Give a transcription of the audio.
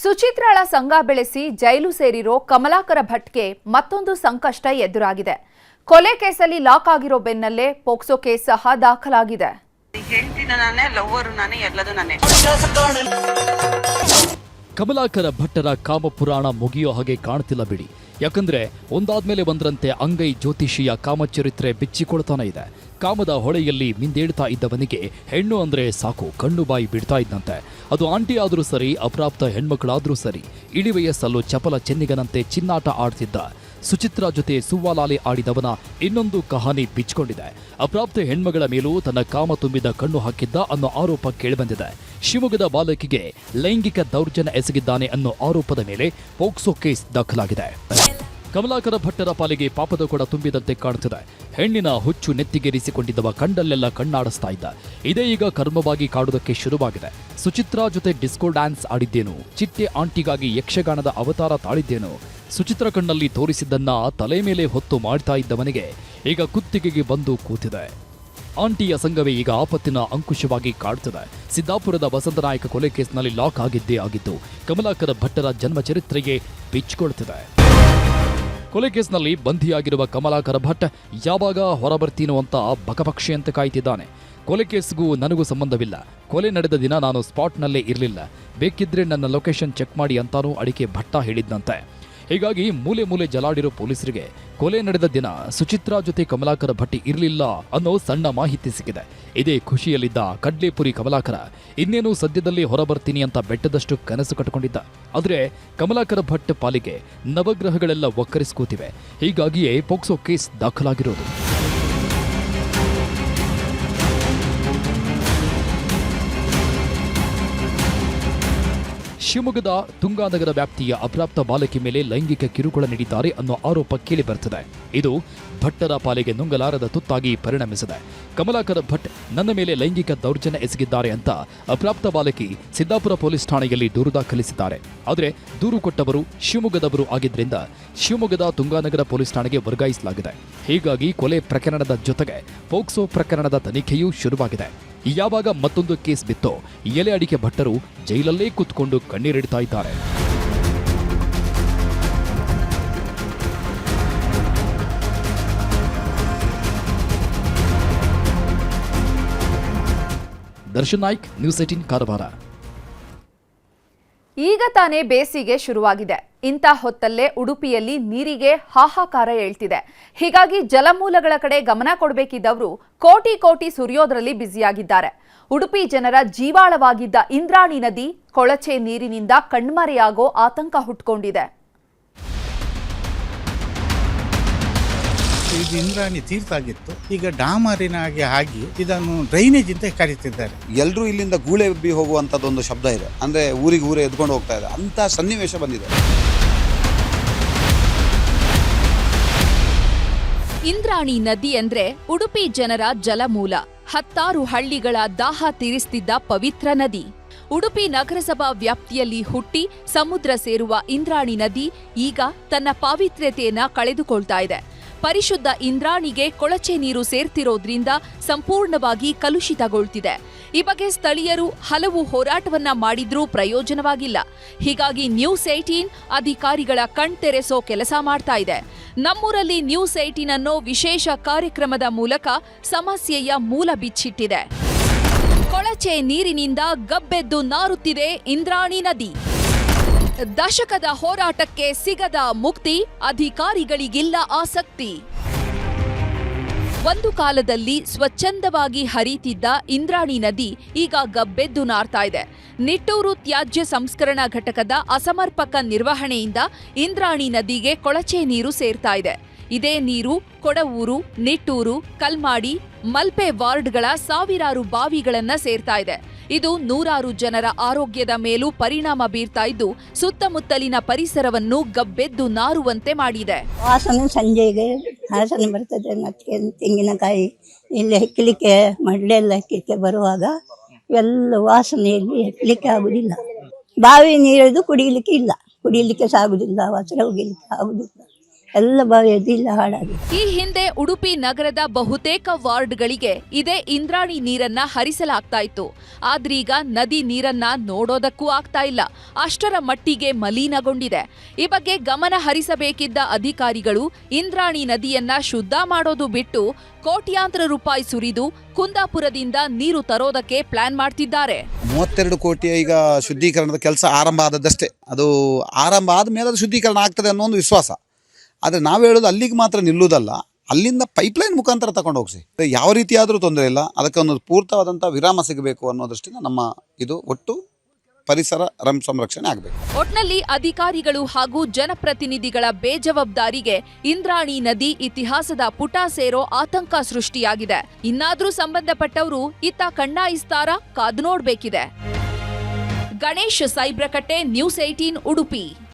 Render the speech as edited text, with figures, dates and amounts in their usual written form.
ಸುಚಿತ್ರಾಳ ಸಂಘ ಬೆಳೆಸಿ ಜೈಲು ಸೇರಿರೋ ಕಮಲಾಕರ ಭಟ್ಗೆ ಮತ್ತೊಂದು ಸಂಕಷ್ಟ ಎದುರಾಗಿದೆ. ಕೊಲೆ ಕೇಸಲ್ಲಿ ಲಾಕ್ ಆಗಿರೋ ಬೆನ್ನಲ್ಲೇ ಪೋಕ್ಸೋ ಕೇಸ್ ಸಹ ದಾಖಲಾಗಿದೆ. ಕಮಲಾಕರ ಭಟ್ಟರ ಕಾಮಪುರಾಣ ಮುಗಿಯೋ ಹಾಗೆ ಕಾಣ್ತಿಲ್ಲ ಬಿಡಿ. ಯಾಕಂದ್ರೆ ಒಂದಾದ್ಮೇಲೆ ಒಂದರಂತೆ ಅಂಗೈ ಜ್ಯೋತಿಷಿಯ ಕಾಮಚರಿತ್ರೆ ಬಿಚ್ಚಿಕೊಳ್ತಾನೆ ಇದೆ. ಕಾಮದ ಹೊಳೆಯಲ್ಲಿ ಮಿಂದೇಳ್ತಾ ಇದ್ದವನಿಗೆ ಹೆಣ್ಣು ಅಂದ್ರೆ ಸಾಕು ಕಣ್ಣು ಬಾಯಿ ಬಿಡ್ತಾ ಇದ್ದಂತೆ. ಅದು ಆಂಟಿ ಆದ್ರೂ ಸರಿ, ಅಪ್ರಾಪ್ತ ಹೆಣ್ಮಕ್ಳಾದ್ರೂ ಸರಿ, ಇಳಿ ವಯಸ್ಸಲ್ಲೂ ಚಪಲ ಚೆನ್ನಿಗನಂತೆ ಚಿನ್ನಾಟ ಆಡ್ತಿದ್ದ ಸುಚಿತ್ರಾ ಜೊತೆ ಸುವ್ವಾಲಾಲಿ ಆಡಿದವನ ಇನ್ನೊಂದು ಕಹಾನಿ ಬಿಚ್ಕೊಂಡಿದೆ. ಅಪ್ರಾಪ್ತ ಹೆಣ್ಮಗಳ ಮೇಲೂ ತನ್ನ ಕಾಮ ತುಂಬಿದ ಕಣ್ಣು ಹಾಕಿದ್ದ ಅನ್ನೋ ಆರೋಪ ಕೇಳಿಬಂದಿದೆ. ಶಿವಮೊಗ್ಗದ ಬಾಲಕಿಗೆ ಲೈಂಗಿಕ ದೌರ್ಜನ್ಯ ಎಸಗಿದ್ದಾನೆ ಅನ್ನೋ ಆರೋಪದ ಮೇಲೆ ಪೋಕ್ಸೋ ಕೇಸ್ ದಾಖಲಾಗಿದೆ. ಕಮಲಾಕರ ಭಟ್ಟರ ಪಾಲಿಗೆ ಪಾಪದ ಕೊಡ ತುಂಬಿದಂತೆ ಕಾಣುತ್ತಿದೆ. ಹೆಣ್ಣಿನ ಹುಚ್ಚು ನೆತ್ತಿಗೇರಿಸಿಕೊಂಡಿದ್ದವ ಕಂಡಲ್ಲೆಲ್ಲ ಕಣ್ಣಾಡಿಸ್ತಾ ಇದ್ದ. ಇದೇ ಈಗ ಕರ್ಮವಾಗಿ ಕಾಡುವುದಕ್ಕೆ ಶುರುವಾಗಿದೆ. ಸುಚಿತ್ರಾ ಜೊತೆ ಡಿಸ್ಕೋ ಡ್ಯಾನ್ಸ್ ಆಡಿದ್ದೇನು, ಚಿಟ್ಟೆ ಆಂಟಿಗಾಗಿ ಯಕ್ಷಗಾನದ ಅವತಾರ ತಾಳಿದ್ದೇನು, ಸುಚಿತ್ರ ಕಣ್ಣಲ್ಲಿ ತೋರಿಸಿದ್ದನ್ನ ತಲೆ ಮೇಲೆ ಹೊತ್ತು ಮಾಡ್ತಾ ಇದ್ದವನಿಗೆ ಈಗ ಕುತ್ತಿಗೆಗೆ ಬಂದು ಕೂತಿದೆ. ಆಂಟಿಯ ಸಂಘವೇ ಈಗ ಆಪತ್ತಿನ ಅಂಕುಶವಾಗಿ ಕಾಡುತ್ತಿದೆ. ಸಿದ್ದಾಪುರದ ವಸಂತನಾಯಕ ಕೊಲೆ ಕೇಸ್ನಲ್ಲಿ ಲಾಕ್ ಆಗಿದ್ದೇ ಆಗಿದ್ದು ಕಮಲಾಕರ ಭಟ್ಟರ ಜನ್ಮ ಚರಿತ್ರೆಗೆ ಬಿಚ್ಚಿಕೊಳ್ತಿದೆ. ಕೊಲೆ ಕೇಸ್ನಲ್ಲಿ ಬಂಧಿಯಾಗಿರುವ ಕಮಲಾಕರ ಭಟ್ ಯಾವಾಗ ಹೊರಬರ್ತೀನೋ ಅಂತ ಬಕಪಕ್ಷಿಯಂತೆ ಕಾಯ್ತಿದ್ದಾನೆ. ಕೊಲೆ ಕೇಸ್ಗೂ ನನಗೂ ಸಂಬಂಧವಿಲ್ಲ. ಕೊಲೆ ನಡೆದ ದಿನ ನಾನು ಸ್ಪಾಟ್ನಲ್ಲೇ ಇರಲಿಲ್ಲ. ಬೇಕಿದ್ರೆ ನನ್ನ ಲೊಕೇಶನ್ ಚೆಕ್ ಮಾಡಿ ಅಂತಾನೂ ಅಡಿಕೆ ಭಟ್ಟ ಹೇಳಿದ್ದಂತೆ. ಹೀಗಾಗಿ ಮೂಲೆ ಮೂಲೆ ಜಲಾಡಿರೋ ಪೊಲೀಸರಿಗೆ ಕೊಲೆ ನಡೆದ ದಿನ ಸುಚಿತ್ರಾ ಜೊತೆ ಕಮಲಾಕರ ಭಟ್ ಇರಲಿಲ್ಲ ಅನ್ನೋ ಸಣ್ಣ ಮಾಹಿತಿ ಸಿಕ್ಕಿದೆ. ಇದೇ ಖುಷಿಯಲ್ಲಿದ್ದ ಕಡ್ಲೇಪುರಿ ಕಮಲಾಕರ ಇನ್ನೇನು ಸದ್ಯದಲ್ಲಿ ಹೊರಬರ್ತೀನಿ ಅಂತ ಬೆಟ್ಟದಷ್ಟು ಕನಸು ಕಟ್ಟಿಕೊಂಡಿದ್ದ. ಆದರೆ ಕಮಲಾಕರ ಭಟ್ ಪಾಲಿಗೆ ನವಗ್ರಹಗಳೆಲ್ಲ ಒಕ್ಕರಿಸ್ಕೋತಿವೆ. ಹೀಗಾಗಿಯೇ ಪೋಕ್ಸೋ ಕೇಸ್ ದಾಖಲಾಗಿರೋದು. ಶಿವಮೊಗ್ಗದ ತುಂಗಾನಗರ ವ್ಯಾಪ್ತಿಯ ಅಪ್ರಾಪ್ತ ಬಾಲಕಿ ಮೇಲೆ ಲೈಂಗಿಕ ಕಿರುಕುಳ ನೀಡಿದ್ದಾರೆ ಅನ್ನೋ ಆರೋಪ ಕೇಳಿಬರುತ್ತದೆ. ಇದು ಭಟ್ಟರ ಪಾಲಿಗೆ ನುಂಗಲಾರದ ತುತ್ತಾಗಿ ಪರಿಣಮಿಸಿದೆ. ಕಮಲಾಕರ ಭಟ್ ನನ್ನ ಮೇಲೆ ಲೈಂಗಿಕ ದೌರ್ಜನ್ಯ ಎಸಗಿದ್ದಾರೆ ಅಂತ ಅಪ್ರಾಪ್ತ ಬಾಲಕಿ ಸಿದ್ದಾಪುರ ಪೊಲೀಸ್ ಠಾಣೆಯಲ್ಲಿ ದೂರು ದಾಖಲಿಸಿದ್ದಾರೆ. ಆದರೆ ದೂರು ಕೊಟ್ಟವರು ಶಿವಮೊಗ್ಗದವರು ಆಗಿದ್ದರಿಂದ ಶಿವಮೊಗ್ಗದ ತುಂಗಾನಗರ ಪೊಲೀಸ್ ಠಾಣೆಗೆ ವರ್ಗಾಯಿಸಲಾಗಿದೆ. ಹೀಗಾಗಿ ಕೊಲೆ ಪ್ರಕರಣದ ಜೊತೆಗೆ ಪೋಕ್ಸೋ ಪ್ರಕರಣದ ತನಿಖೆಯೂ ಶುರುವಾಗಿದೆ. ಯಾವಾಗ ಮತ್ತೊಂದು ಕೇಸ್ ಬಿತ್ತೋ ಎಲೆ ಅಡಿಕೆ ಭಟ್ಟರು ಜೈಲಲ್ಲೇ ಕೂತ್ಕೊಂಡು ಕಣ್ಣೀರಿಡ್ತಾ ಇದ್ದಾರೆ. ದರ್ಶನ್ ನಾಯ್ಕ್, ನ್ಯೂಸ್ 18 ಕಾರವಾರ. ಈಗ ತಾನೇ ಬೇಸಿಗೆ ಶುರುವಾಗಿದೆ. ಇಂಥ ಹೊತ್ತಲ್ಲೇ ಉಡುಪಿಯಲ್ಲಿ ನೀರಿಗೆ ಹಾಹಾಕಾರ ಏಳ್ತಿದೆ. ಹೀಗಾಗಿ ಜಲಮೂಲಗಳ ಕಡೆ ಗಮನ ಕೊಡಬೇಕಿದ್ದವರು ಕೋಟಿ ಕೋಟಿ ಸುರಿಯೋದ್ರಲ್ಲಿ ಬ್ಯುಸಿಯಾಗಿದ್ದಾರೆ. ಉಡುಪಿ ಜನರ ಜೀವಾಳವಾಗಿದ್ದ ಇಂದ್ರಾಣಿ ನದಿ ಕೊಳಚೆ ನೀರಿನಿಂದ ಕಣ್ಮರೆಯಾಗೋ ಆತಂಕ ಹುಟ್ಕೊಂಡಿದೆ. ಇದು ಇಂದ್ರಾಣಿ ತೀರ್ಥ ಆಗಿತ್ತು, ಈಗ ಡಾಮರಿನಾಗಿ ಆಗಿ ಇದನ್ನು ಡ್ರೈನೇಜ್ ಅಂತ ಕರೀತಿದ್ದಾರೆ. ಎಲ್ಲರೂ ಇಲ್ಲಿಂದ ಗೂಳೆ ಎಬ್ಬಿ ಹೋಗುವಂತದ್ದೊಂದು ಶಬ್ದ ಇದೆ. ಅಂದ್ರೆ ಊರಿಗೆ ಊರೇ ಎದ್ಕೊಂಡು ಹೋಗ್ತಾ ಇದೆ ಅಂತ ಸನ್ನಿವೇಶ ಬಂದಿದೆ. ಇಂದ್ರಾಣಿ ನದಿ ಅಂದ್ರೆ ಉಡುಪಿ ಜನರ ಜಲಮೂಲ. 10 ಹಳ್ಳಿಗಳ ದಾಹ ತೀರಿಸ್ತಿದ್ದ ಪವಿತ್ರ ನದಿ. ಉಡುಪಿ ನಗರಸಭಾ ವ್ಯಾಪ್ತಿಯಲ್ಲಿ ಹುಟ್ಟಿ ಸಮುದ್ರ ಸೇರುವ ಇಂದ್ರಾಣಿ ನದಿ ಈಗ ತನ್ನ ಪಾವಿತ್ರ್ಯತೆಯನ್ನ ಕಳೆದುಕೊಳ್ತಾ ಇದೆ. ಪರಿಶುದ್ಧ ಇಂದ್ರಾಣಿಗೆ ಕೊಳಚೆ ನೀರು ಸೇರ್ತಿರೋದ್ರಿಂದ ಸಂಪೂರ್ಣವಾಗಿ ಕಲುಷಿತಗೊಳ್ತಿದೆ. ಈ ಬಗ್ಗೆ ಸ್ಥಳೀಯರು ಹಲವು ಹೋರಾಟವನ್ನ ಮಾಡಿದ್ರೂ ಪ್ರಯೋಜನವಾಗಿಲ್ಲ. ಹೀಗಾಗಿ ನ್ಯೂಸ್ 18 ಅಧಿಕಾರಿಗಳ ಕಣ್ತೆರೆಸೋ ಕೆಲಸ ಮಾಡ್ತಾ ಇದೆ. ನಮ್ಮೂರಲ್ಲಿ ನ್ಯೂಸ್ 18 ಅನ್ನೋ ವಿಶೇಷ ಕಾರ್ಯಕ್ರಮದ ಮೂಲಕ ಸಮಸ್ಯೆಯ ಮೂಲ ಬಿಚ್ಚಿಟ್ಟಿದೆ. ಕೊಳಚೆ ನೀರಿನಿಂದ ಗಬ್ಬೆದ್ದು ನಾರುತ್ತಿದೆ ಇಂದ್ರಾಣಿ ನದಿ. ದಶಕದ ಹೋರಾಟಕ್ಕೆ ಸಿಗದ ಮುಕ್ತಿ, ಅಧಿಕಾರಿಗಳಿಗಿಲ್ಲ ಆಸಕ್ತಿ. ಒಂದು ಕಾಲದಲ್ಲಿ ಸ್ವಚ್ಛಂದವಾಗಿ ಹರಿತಿದ್ದ ಇಂದ್ರಾಣಿ ನದಿ ಈಗ ಗಬ್ಬೆದ್ದು ನಾರ್ತಾ ಇದೆ. ನಿಟ್ಟೂರು ತ್ಯಾಜ್ಯ ಸಂಸ್ಕರಣಾ ಘಟಕದ ಅಸಮರ್ಪಕ ನಿರ್ವಹಣೆಯಿಂದ ಇಂದ್ರಾಣಿ ನದಿಗೆ ಕೊಳಚೆ ನೀರು ಸೇರ್ತಾ ಇದೆ. ಇದೇ ನೀರು ಕೊಡವೂರು, ನಿಟ್ಟೂರು, ಕಲ್ಮಾಡಿ, ಮಲ್ಪೆ ವಾರ್ಡ್ಗಳ ಸಾವಿರಾರು ಬಾವಿಗಳನ್ನ ಸೇರ್ತಾ ಇದೆ. ಇದು ನೂರಾರು ಜನರ ಆರೋಗ್ಯದ ಮೇಲೂ ಪರಿಣಾಮ ಬೀರ್ತಾ ಇದ್ದು ಸುತ್ತಮುತ್ತಲಿನ ಪರಿಸರವನ್ನು ಗಬ್ಬೆದ್ದು ನಾರುವಂತೆ ಮಾಡಿದೆ. ವಾಸನೆ ಸಂಜೆಗೆ ವಾಸನೆ ಬರ್ತದೆ. ಮತ್ತೆ ತೆಂಗಿನಕಾಯಿ ಇಲ್ಲಿ ಹೆಕ್ಕಲಿಕ್ಕೆ ಮಡ್ಲೆಲ್ಲ ಹೆಕ್ಕಲಿಕ್ಕೆ ಬರುವಾಗ ಎಲ್ಲ ವಾಸನೆಯಲ್ಲಿ ಹೆಕ್ಕಲಿಕ್ಕೆ ಆಗುದಿಲ್ಲ. ಬಾವಿ ನೀರದು ಕುಡಿಯಲಿಕ್ಕೆ ಇಲ್ಲ, ಕುಡಿಯಲಿಕ್ಕೆ ಸಾಗುದಿಲ್ಲ, ಹೊಸರ ಹೋಗಲಿಕ್ಕೆ ಆಗುದಿಲ್ಲ. ಎಲ್ಲ ಬಾವಿಯದ್ದು ಇಲ್ಲ ಹಾಳಾಗಿ. ಈ ಹಿಂದೆ ಉಡುಪಿ ನಗರದ ಬಹುತೇಕ ವಾರ್ಡ್ಗಳಿಗೆ ಇದೇ ಇಂದ್ರಾಣಿ ನೀರನ್ನ ಹರಿಸಲಾಗ್ತಾ ಇತ್ತು. ಆದ್ರೀಗ ನದಿ ನೀರನ್ನ ನೋಡೋದಕ್ಕೂ ಆಗ್ತಾ ಇಲ್ಲ, ಅಷ್ಟರ ಮಟ್ಟಿಗೆ ಮಲಿನಗೊಂಡಿದೆ. ಈ ಬಗ್ಗೆ ಗಮನ ಹರಿಸಬೇಕಿದ್ದ ಅಧಿಕಾರಿಗಳು ಇಂದ್ರಾಣಿ ನದಿಯನ್ನ ಶುದ್ಧ ಮಾಡೋದು ಬಿಟ್ಟು ಕೋಟ್ಯಾಂತರ ರೂಪಾಯಿ ಸುರಿದು ಕುಂದಾಪುರದಿಂದ ನೀರು ತರೋದಕ್ಕೆ ಪ್ಲಾನ್ ಮಾಡ್ತಿದ್ದಾರೆ. 32 ಕೋಟಿಯ ಈಗ ಶುದ್ಧೀಕರಣದ ಕೆಲಸ ಆರಂಭ ಆದದ್ದಷ್ಟೇ. ಅದು ಆರಂಭ ಆದಮೇಲೆ ಅದು ಶುದ್ಧೀಕರಣ ಆಗ್ತದೆ ಅನ್ನೋ ಒಂದು ವಿಶ್ವಾಸ. ಆದರೆ ನಾವು ಹೇಳೋದು ಅಲ್ಲಿಗೆ ಮಾತ್ರ ನಿಲ್ಲುವುದಲ್ಲ, ಅಲ್ಲಿಂದ ಪೈಪ್ಲೈನ್ ಮುಖಾಂತರ ತಗೊಂಡು ಹೋಗಿಸಿ. ಯಾವ ರೀತಿಯಾದರೂ ತೊಂದರೆ ಇಲ್ಲ, ಅದಕ್ಕೆ ಒಂದು ಪೂರ್ಣವಾದಂಥ ವಿರಾಮ ಸಿಗಬೇಕು ಅನ್ನೋ ದೃಷ್ಟಿಯಿಂದ ನಮ್ಮ ಇದು ಒಟ್ಟು ಪರಿಸರ ಸಂರಕ್ಷಣೆ ಆಗಬೇಕು. ಒಟ್ನಲ್ಲಿ ಅಧಿಕಾರಿಗಳು ಹಾಗೂ ಜನಪ್ರತಿನಿಧಿಗಳ ಬೇಜವಾಬ್ದಾರಿಗೆ ಇಂದ್ರಾಣಿ ನದಿ ಇತಿಹಾಸದ ಪುಟ ಸೇರೋ ಆತಂಕ ಸೃಷ್ಟಿಯಾಗಿದೆ. ಇನ್ನಾದ್ರೂ ಸಂಬಂಧಪಟ್ಟವರು ಇತ್ತ ಕಣ್ಣಾಯಿಸ್ತಾರಾ? ಕಾದು ನೋಡ್ಬೇಕಿದೆ. ಗಣೇಶ್ ಸೈಬ್ರಕಟ್ಟೆ, ನ್ಯೂಸ್ 18 ಉಡುಪಿ.